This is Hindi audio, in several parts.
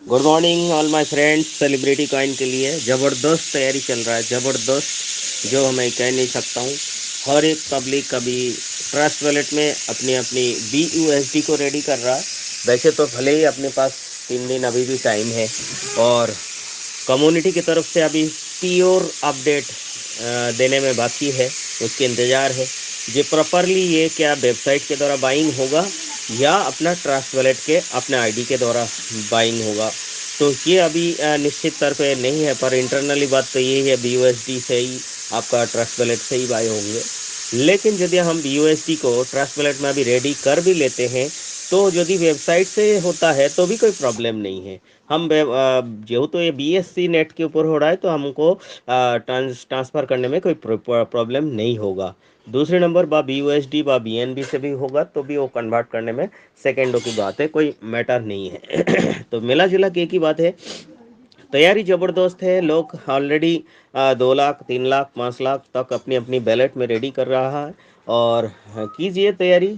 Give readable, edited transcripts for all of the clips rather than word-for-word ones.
Good morning all my friends. Celebrity coin के लिए ज़बरदस्त तैयारी चल रहा है, ज़बरदस्त, जो मैं कह नहीं सकता हूँ। हर एक पब्लिक अभी ट्रस्ट वॉलेट में अपनी अपनी BUSD को रेडी कर रहा है। वैसे तो भले ही अपने पास 3 दिन अभी भी टाइम है, और कम्युनिटी की तरफ से अभी प्योर अपडेट देने में बाकी है, उसके इंतज़ार है। ये प्रॉपरली ये क्या वेबसाइट के द्वारा बाइंग होगा या अपना ट्रस्ट वॉलेट के अपने आईडी के द्वारा बाइंग होगा, तो ये अभी निश्चित तौर पे नहीं है। पर इंटरनली बात तो यही है, BUSD से ही आपका ट्रस्ट वॉलेट से ही बाई होंगे। लेकिन यदि हम BUSD को ट्रस्ट वॉलेट में अभी रेडी कर भी लेते हैं, तो यदि वेबसाइट से होता है तो भी कोई प्रॉब्लम नहीं है। हम जेहेतु ये BSC नेट के ऊपर हो रहा है, तो हमको ट्रांसफ़र करने में कोई प्रॉब्लम नहीं होगा। दूसरे नंबर BUSD BNB से भी होगा तो भी वो कन्वर्ट करने में सेकेंडों की बात है, कोई मैटर नहीं है। तो मिला जुला के एक ही बात है, तैयारी ज़बरदस्त है। लोग ऑलरेडी 2 लाख 3 लाख 5 लाख तक अपनी अपनी बैलेट में रेडी कर रहा है। और कीजिए तैयारी,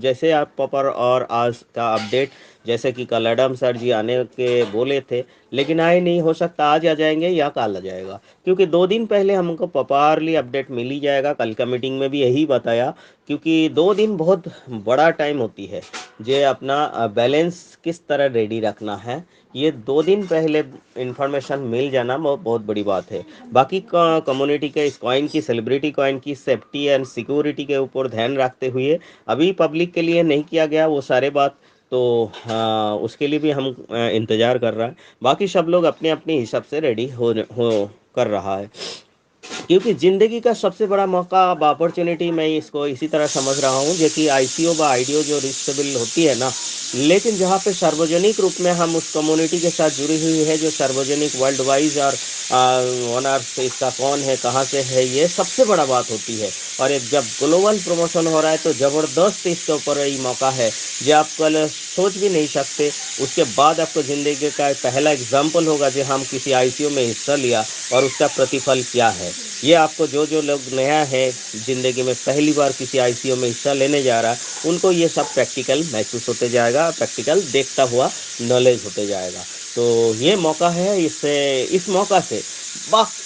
जैसे आप प्रॉपर। और आज का अपडेट, जैसे कि कल एडम सर जी आने के बोले थे, लेकिन आए नहीं। हो सकता आज आ जाएंगे या कल आ जाएगा, क्योंकि 2 दिन पहले हमको प्रॉपरली अपडेट मिल ही जाएगा। कल का मीटिंग में भी यही बताया, क्योंकि 2 दिन बहुत बड़ा टाइम होती है। जे अपना बैलेंस किस तरह रेडी रखना है, ये 2 दिन पहले इंफॉर्मेशन मिल जाना बहुत बड़ी बात है। बाकी कम्युनिटी के इस कॉइन की, सेलिब्रिटी कॉइन की सेफ्टी एंड सिक्योरिटी के ऊपर ध्यान रखते हुए अभी पब्लिक के लिए नहीं किया गया वो सारे बात। तो उसके लिए भी हम इंतज़ार कर रहा है। बाकी सब लोग अपने अपने हिसाब से रेडी हो कर रहा है, क्योंकि ज़िंदगी का सबसे बड़ा मौका, अब अपॉर्चुनिटी, मैं इसको इसी तरह समझ रहा हूँ, जो कि ICO व आईडियो जो रिस्केबल होती है ना। लेकिन जहाँ पे सार्वजनिक रूप में हम उस कम्युनिटी के साथ जुड़ी हुई है, जो सार्वजनिक वर्ल्ड वाइज, और ओनर इसका कौन है, कहाँ से है, ये सबसे बड़ा बात होती है। और एक जब ग्लोबल प्रमोशन हो रहा है, तो ज़बरदस्त इसके ऊपर ये मौका है जो आप कल सोच भी नहीं सकते। उसके बाद आपको ज़िंदगी का पहला एग्जाम्पल होगा जो हम किसी ICO में हिस्सा लिया और उसका प्रतिफल क्या है। ये आपको जो जो लोग नया है, ज़िंदगी में पहली बार किसी ICO में हिस्सा लेने जा रहा है, उनको ये सब प्रैक्टिकल महसूस होते जाएगा, प्रैक्टिकल देखता हुआ नॉलेज होते जाएगा। तो ये मौका है, इससे इस मौका से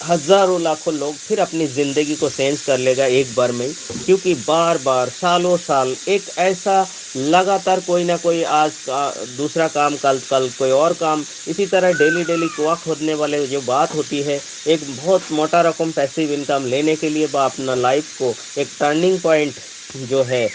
हज़ारों लाखों लोग फिर अपनी ज़िंदगी को चेंज कर लेगा एक बार में। क्योंकि बार बार सालों साल एक ऐसा लगातार कोई ना कोई, आज का दूसरा काम, कल कल कोई और काम, इसी तरह डेली डेली कुआं खोदने वाले जो बात होती है, एक बहुत मोटा रकम पैसिव इनकम लेने के लिए बा अपना लाइफ को एक टर्निंग पॉइंट जो है,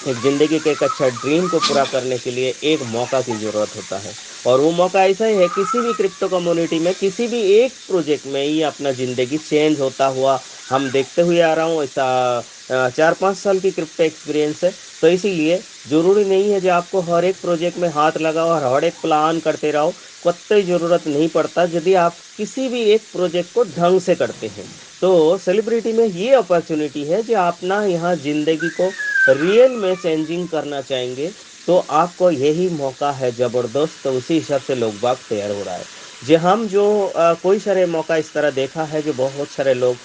एक ज़िंदगी के एक अच्छा ड्रीम को पूरा करने के लिए एक मौका की ज़रूरत होता है। और वो मौका ऐसा ही है, किसी भी क्रिप्टो कम्युनिटी में, किसी भी एक प्रोजेक्ट में ही अपना ज़िंदगी चेंज होता हुआ हम देखते हुए आ रहा हूँ। ऐसा 4-5 साल की क्रिप्टो एक्सपीरियंस है। तो इसीलिए ज़रूरी नहीं है जो आपको हर एक प्रोजेक्ट में हाथ लगाओ और हर एक प्लान करते रहो, कोई ज़रूरत नहीं पड़ता यदि आप किसी भी एक प्रोजेक्ट को ढंग से करते हैं। तो सेलिब्रिटी में ये अपॉर्चुनिटी है कि आप ना यहाँ ज़िंदगी को रियल में चेंजिंग करना चाहेंगे, तो आपको यही मौका है ज़बरदस्त। तो उसी हिसाब से लोग बाग तैयार हो रहा है। जी, हम जो कोई सारे मौका इस तरह देखा है कि बहुत सारे लोग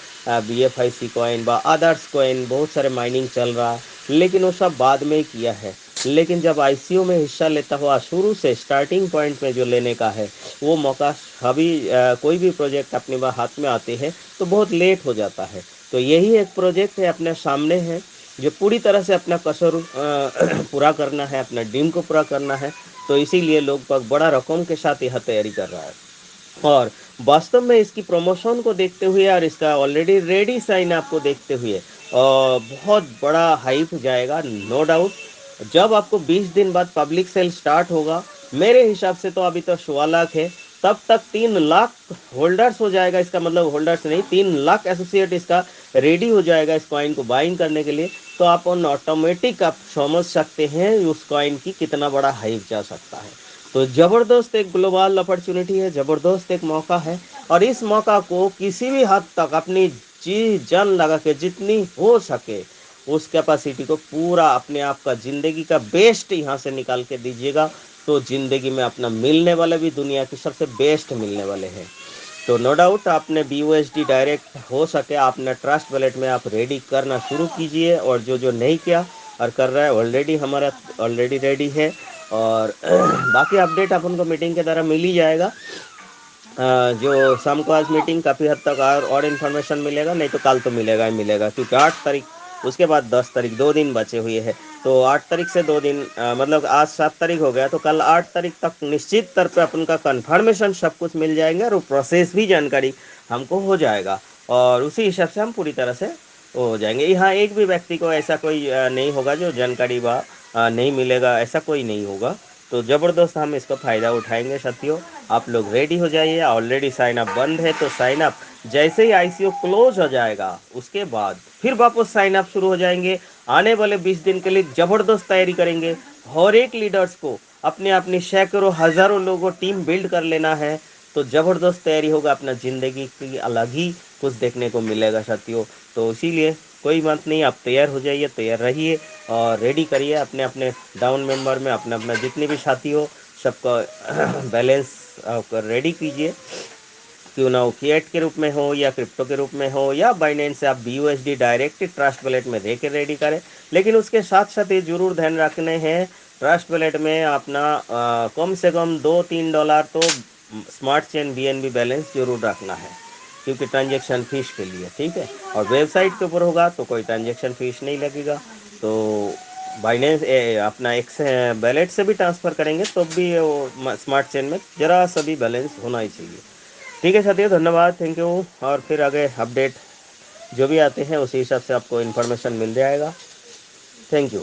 BFIC कॉइन व अदर्स कॉइन, बहुत सारे माइनिंग चल रहा है, लेकिन वो सब बाद में ही किया है। लेकिन जब ICO में हिस्सा लेता हुआ, शुरू से स्टार्टिंग पॉइंट में जो लेने का है, वो मौका अभी कोई भी प्रोजेक्ट अपने हाथ में आते हैं तो बहुत लेट हो जाता है। तो यही एक प्रोजेक्ट है अपने सामने है, जो पूरी तरह से अपना कसर पूरा करना है, अपना ड्रीम को पूरा करना है। तो इसीलिए लोग बड़ा रकम के साथ यह तैयारी कर रहा है। और वास्तव में इसकी प्रमोशन को देखते हुए और इसका ऑलरेडी रेडी साइन आपको देखते हुए बहुत बड़ा हाइप जाएगा, नो डाउट। जब आपको 20 दिन बाद पब्लिक सेल स्टार्ट होगा, मेरे हिसाब से तो अभी तो 1.25 लाख है, तब तक 3 लाख होल्डर्स हो जाएगा। इसका मतलब होल्डर्स नहीं, 3 लाख एसोसिएट इसका रेडी हो जाएगा इस कॉइन को बाइंग करने के लिए। तो आप ऑन ऑटोमेटिक आप समझ सकते हैं उस कॉइन की कितना बड़ा हाइप जा सकता है। तो ज़बरदस्त एक ग्लोबल अपॉर्चुनिटी है, ज़बरदस्त एक मौका है। और इस मौका को किसी भी हद तक अपनी जी जान लगा के, जितनी हो सके उस कैपेसिटी को पूरा अपने आप का, ज़िंदगी का बेस्ट यहाँ से निकाल के दीजिएगा। तो ज़िंदगी में अपना मिलने वाले भी दुनिया की सबसे बेस्ट मिलने वाले हैं। तो नो डाउट आपने BUSD डायरेक्ट हो सके आपने ट्रस्ट वॉलेट में आप रेडी करना शुरू कीजिए। और जो जो नहीं किया और कर रहा है, ऑलरेडी हमारा ऑलरेडी रेडी है। और बाकी अपडेट अपन को मीटिंग के द्वारा मिल ही जाएगा। जो शाम को आज मीटिंग काफ़ी हद तक और इन्फॉर्मेशन मिलेगा, नहीं तो कल तो मिलेगा ही मिलेगा, क्योंकि 8 तारीख उसके बाद 10 तारीख 2 दिन बचे हुए हैं। तो 8 तारीख से 2 दिन मतलब आज 7 तारीख हो गया, तो कल 8 तारीख तक निश्चित तौर पे अपन का कन्फर्मेशन सब कुछ मिल जाएंगे और वो प्रोसेस भी जानकारी हमको हो जाएगा, और उसी हिसाब से हम पूरी तरह से वो हो जाएंगे। यहाँ एक भी व्यक्ति को ऐसा कोई नहीं होगा जो जानकारी नहीं मिलेगा, ऐसा कोई नहीं होगा। तो ज़बरदस्त हम इसका फ़ायदा उठाएंगे साथियों। आप लोग रेडी हो जाइए। ऑलरेडी साइन अप बंद है, तो साइन अप जैसे ही आईसीओ क्लोज हो जाएगा उसके बाद फिर वापस साइन अप शुरू हो जाएंगे। आने वाले 20 दिन के लिए ज़बरदस्त तैयारी करेंगे। हर एक लीडर्स को अपने अपनी सैकड़ों हज़ारों लोगों टीम बिल्ड कर लेना है, तो ज़बरदस्त तैयारी होगा। अपना ज़िंदगी की अलग ही कुछ देखने को मिलेगा साथियों। तो इसीलिए कोई बात नहीं, आप तैयार हो जाइए, तैयार रहिए और रेडी करिए अपने अपने डाउन मेंबर में अपना अपना जितने भी साथी हो सबका बैलेंस रेडी कीजिए। क्यों ना वो फिएट के रूप में हो या क्रिप्टो के रूप में हो या बाइनेंस से आप BUSD डायरेक्ट ट्रस्ट वॉलेट में दे के रेडी करें। लेकिन उसके साथ साथ ये जरूर ध्यान रखने हैं, ट्रस्ट वॉलेट में अपना कम से कम $2-3 तो स्मार्ट चेन BNB बैलेंस जरूर रखना है, क्योंकि ट्रांजेक्शन फीस के लिए, ठीक है। और वेबसाइट के ऊपर होगा तो कोई ट्रांजेक्शन फीस नहीं लगेगा। तो बाइनेंस अपना एक से वैलेट से भी ट्रांसफ़र करेंगे तो भी वो स्मार्ट चेन में ज़रा सा भी बैलेंस होना ही चाहिए। ठीक है साथियों, धन्यवाद, थैंक यू। और फिर आगे अपडेट जो भी आते हैं उसी हिसाब से आपको इन्फॉर्मेशन मिल जाएगा। Thank you.